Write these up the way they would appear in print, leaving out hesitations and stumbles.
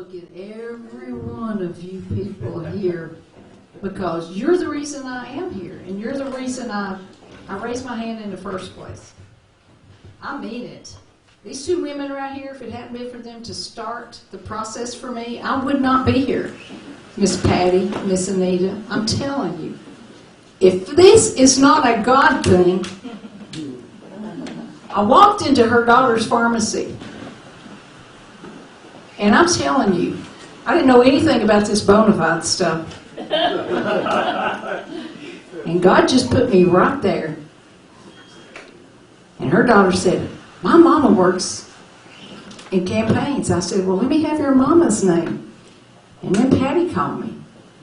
look at every one of you people here because you're the reason I am here, and you're the reason I raised my hand in the first place. I mean it. These two women right here, if it hadn't been for them to start the process for me, I would not be here. Miss Patty, Miss Anita, I'm telling you, if this is not a God thing, I walked into her daughter's pharmacy, and I'm telling you, I didn't know anything about this bona fide stuff. And God just put me right there. And her daughter said, my mama works in campaigns. I said, well, let me have your mama's name. And then Patty called me.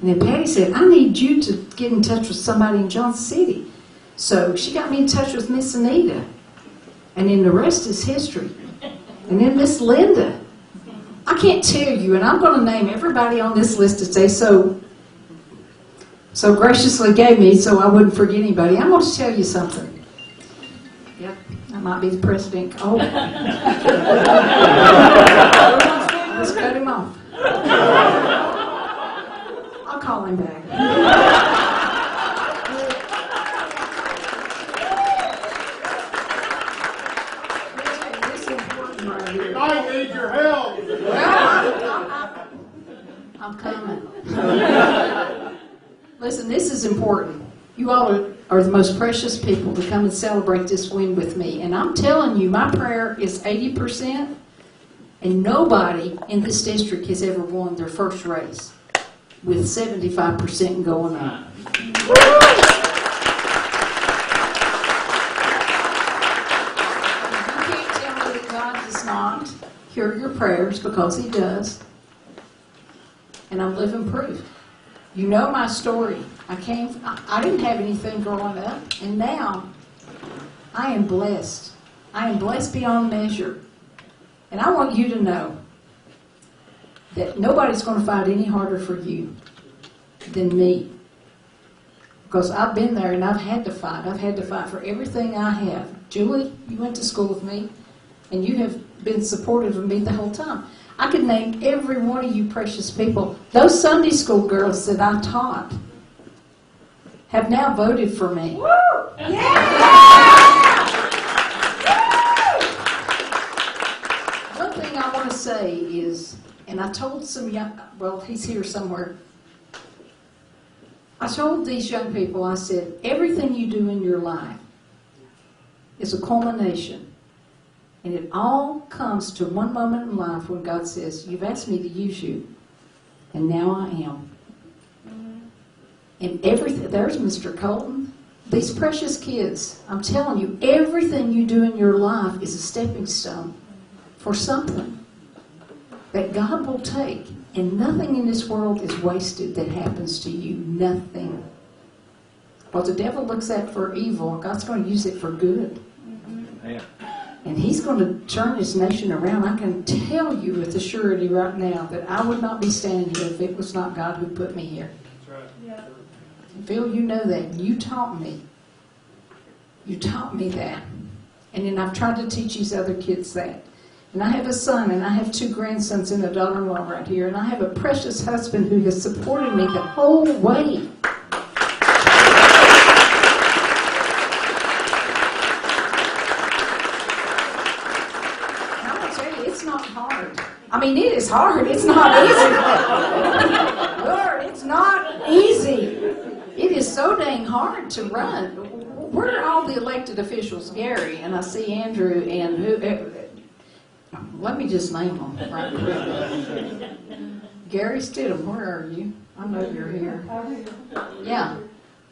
And then Patty said, I need you to get in touch with somebody in Johnson City. So she got me in touch with Miss Anita. And then the rest is history. And then Miss Linda. I can't tell you, and I'm going to name everybody on this list that they so graciously gave me so I wouldn't forget anybody. I'm going to tell you something. Yep, I might be the president. Oh. Let's cut him off. I'll call him back. This is important right here. I need your help. Well, I'm coming. Listen, this is important. You all are the most precious people to come and celebrate this win with me. And I'm telling you, my prayer is 80%, and nobody in this district has ever won their first race with 75% going up. You can't tell me that God does not hear your prayers, because He does. And I'm living proof. You know my story. I didn't have anything growing up, and now I am blessed. I am blessed beyond measure. And I want you to know that nobody's going to fight any harder for you than me. Because I've been there and I've had to fight. I've had to fight for everything I have. Julie, you went to school with me, and you have been supportive of me the whole time. I could name every one of you precious people. Those Sunday school girls that I taught have now voted for me. Woo! Yeah! One thing I want to say is, and I told some young, well, he's here somewhere. I told these young people, I said, everything you do in your life is a culmination. And it all comes to one moment in life when God says, you've asked me to use you, and now I am. And everything, there's Mr. Colton. These precious kids, I'm telling you, everything you do in your life is a stepping stone for something that God will take. And nothing in this world is wasted that happens to you. Nothing. What the devil looks at for evil, God's going to use it for good. Yeah. And He's going to turn this nation around. I can tell you with surety right now that I would not be standing here if it was not God who put me here. That's right. Yeah. Phil, you know that. You taught me. You taught me that. And then I've tried to teach these other kids that. And I have a son, and I have 2 grandsons and a daughter-in-law right here. And I have a precious husband who has supported me the whole way. I mean, it is hard. It's not easy. Lord, it's not easy. It is so dang hard to run. Where are all the elected officials? Gary, and I see Andrew, and who? Let me just name them right quick. Gary Stidham, where are you? I know you're here. Yeah.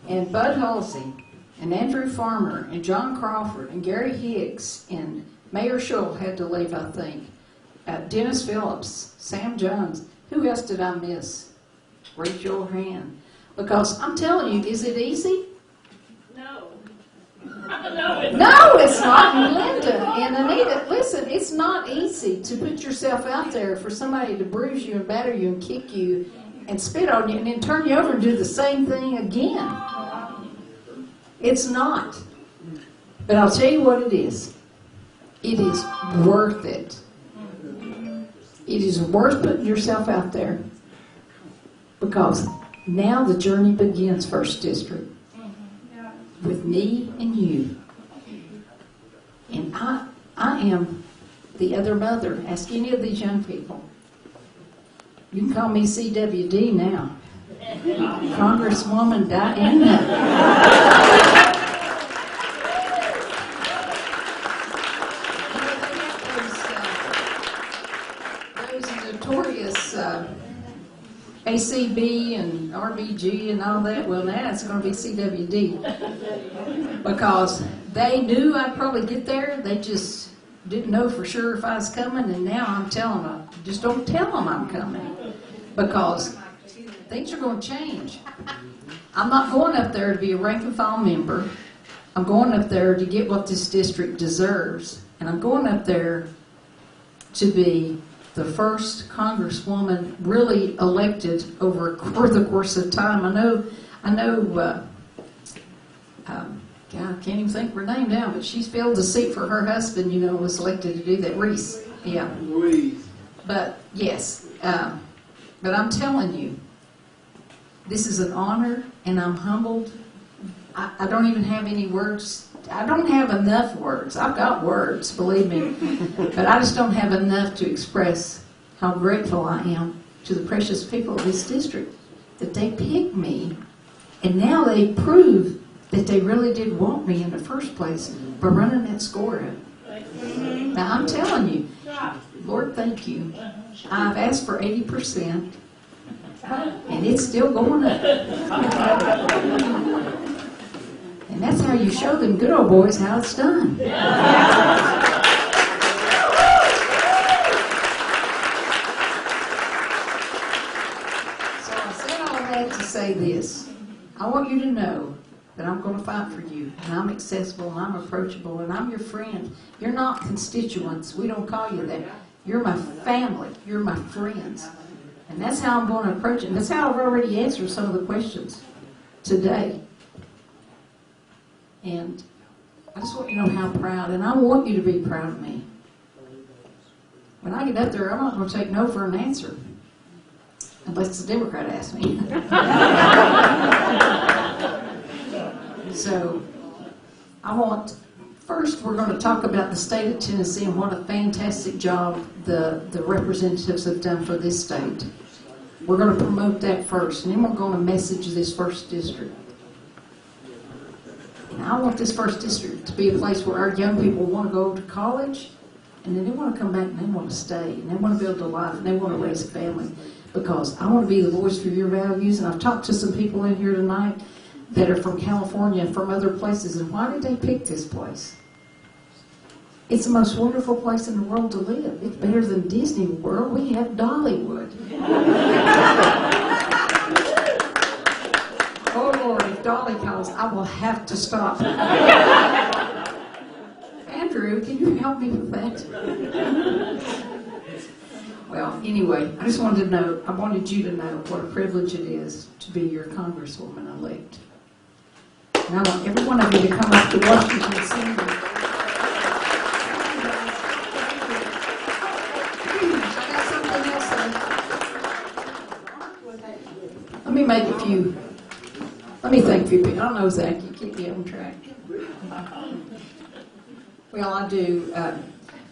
And Bud Halsey, and Andrew Farmer, and John Crawford, and Gary Higgs, and Mayor Shull had to leave, I think. Dennis Phillips, Sam Jones. Who else did I miss? Raise your hand. Because I'm telling you, is it easy? No. No, it's not. And Linda and Anita, listen, it's not easy to put yourself out there for somebody to bruise you and batter you and kick you and spit on you and then turn you over and do the same thing again. It's not. But I'll tell you what it is. It is worth it. It is worth putting yourself out there, because now the journey begins, First District, with me and you. And I am the other mother. Ask any of these young people. You can call me CWD now. Congresswoman Diana. Notorious ACB and RBG and all that. Well, now it's going to be CWD, because they knew I'd probably get there. They just didn't know for sure if I was coming, and now I'm telling them, just don't tell them I'm coming, because things are going to change. I'm not going up there to be a rank and file member. I'm going up there to get what this district deserves, and I'm going up there to be the first congresswoman really elected over the course of time. I know. God, I can't even think of her name now, but she's filled the seat for her husband. Was elected to do that. Reese, yeah. Reese. But yes, but I'm telling you, this is an honor, and I'm humbled. I don't even have any words. I don't have enough words. I've got words, believe me, but I just don't have enough to express how grateful I am to the precious people of this district that they picked me, and now they prove that they really did want me in the first place by running that score up. Now I'm telling you, Lord, thank you. I've asked for 80%, and it's still going up. And that's how you show them good old boys how it's done. So I said all that to say this. I want you to know that I'm going to fight for you, and I'm accessible, and I'm approachable, and I'm your friend. You're not constituents. We don't call you that. You're my family. You're my friends. And that's how I'm going to approach it. And that's how I've already answered some of the questions today. And I just want you to know how proud, and I want you to be proud of me. When I get up there, I'm not going to take no for an answer, unless the Democrat asks me. So, first we're going to talk about the state of Tennessee and what a fantastic job the representatives have done for this state. We're going to promote that first, and then we're going to message this first district. And I want this first district to be a place where our young people want to go to college, and then they want to come back and they want to stay, and they want to build a life, and they want to raise a family, because I want to be the voice for your values. And I've talked to some people in here tonight that are from California and from other places, and why did they pick this place? It's the most wonderful place in the world to live. It's better than Disney World. We have Dollywood. Oh Lord, if Dolly calls, I will have to stop. Andrew, can you help me with that? Well, anyway, I just wanted you to know what a privilege it is to be your congresswoman elect. And I want every one of you to come up to Washington Assembly. I got something else. Let me thank a few people. I don't know, Zach, you keep me on track. Well, I do.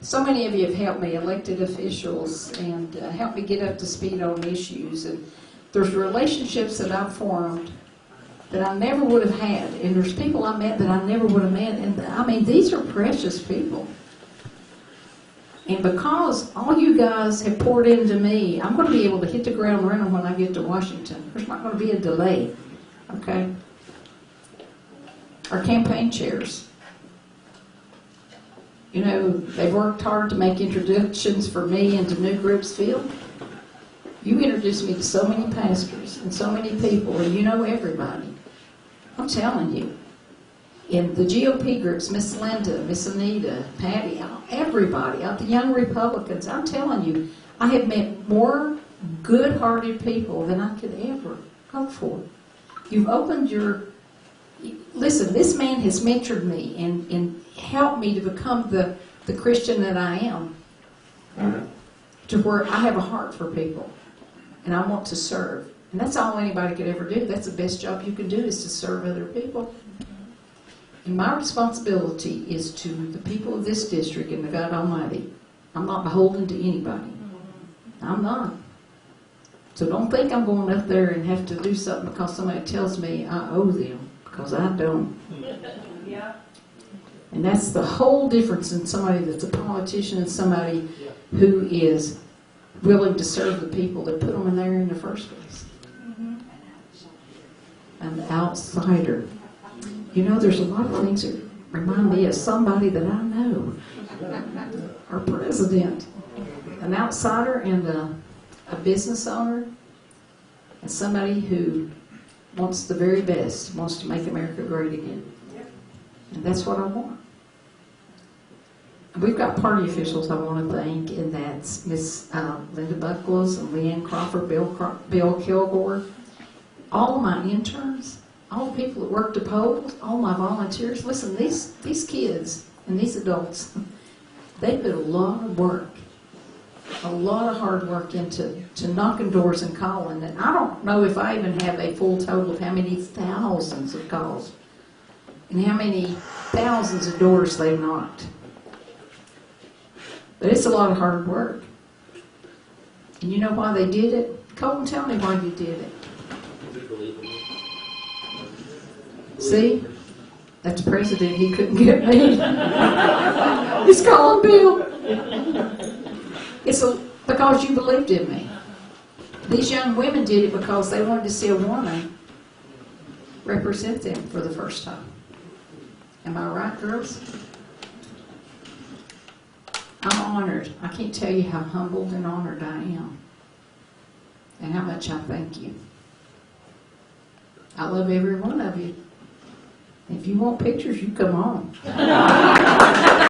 So many of you have helped me, elected officials, and helped me get up to speed on issues. And there's relationships that I've formed that I never would have had. And there's people I met that I never would have met. And I mean, these are precious people. And because all you guys have poured into me, I'm going to be able to hit the ground running when I get to Washington. There's not going to be a delay. Okay? Our campaign chairs. You know, they've worked hard to make introductions for me into New Groups Field. You introduced me to so many pastors and so many people, and you know everybody. I'm telling you. In the GOP groups, Miss Linda, Miss Anita, Patty, everybody, the young Republicans, I'm telling you, I have met more good-hearted people than I could ever hope for. You've opened your... Listen, this man has mentored me and helped me to become the Christian that I am. to where I have a heart for people, and I want to serve. And that's all anybody could ever do. That's the best job you can do, is to serve other people. And my responsibility is to the people of this district and to God Almighty. I'm not beholden to anybody. I'm not. So don't think I'm going up there and have to do something because somebody tells me I owe them, because I don't. Yeah. And that's the whole difference in somebody that's a politician and somebody who is willing to serve the people that put them in there in the first place. An outsider. You know, there's a lot of things that remind me of somebody that I know. Our president. An outsider and a business owner, and somebody who wants the very best, wants to make America great again. And that's what I want. We've got party officials I want to thank, and that's Miss Linda Buckles and Leanne Crawford, Bill Kilgore, all of my interns, all the people that work the polls, all my volunteers. Listen, these kids and these adults, they put a lot of work, a lot of hard work into knocking doors and calling. And I don't know if I even have a full total of how many thousands of calls and how many thousands of doors they've knocked. But it's a lot of hard work. And you know why they did it? Colton, tell me why you did it. See? That's the president. He couldn't get me. He's calling Bill. It's because you believed in me. These young women did it because they wanted to see a woman represent them for the first time. Am I right, girls? I'm honored. I can't tell you how humbled and honored I am, and how much I thank you. I love every one of you. If you want pictures, you come on.